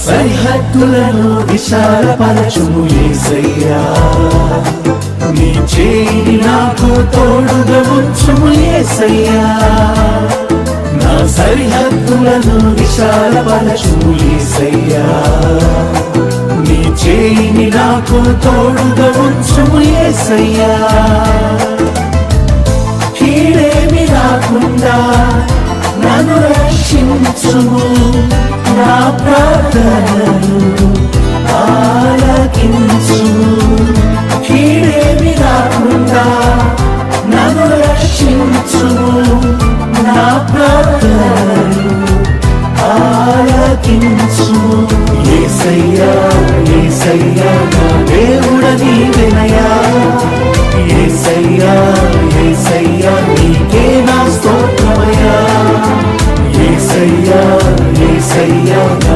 సరిహద్దులను విశాలపరచుము యేసయ్యా, నీ చేయి నాకు తోడుగా ఉంచుము యేసయ్యా, నా సరిహద్దులను విశాలపరచుము యేసయ్యా, నీ చేయి నాకు తోడుగా ఉంచుము యేసయ్యా, కీడేమి రాకుండా నన్ను రక్షించుము, నా ప్రార్థనను ఆలకించుము, కీడేమి రాకుండా నన్ను రక్షించుము, నా ప్రార్థనను ఆలకించుము. యేసయ్యా యేసయ్యా నా దేవుడ నీవెనయ్యా, యేసయ్యా యేసయ్యా నీకే నా స్తోత్రమయ్యా, యేసయ్యా యేసయ్యా నా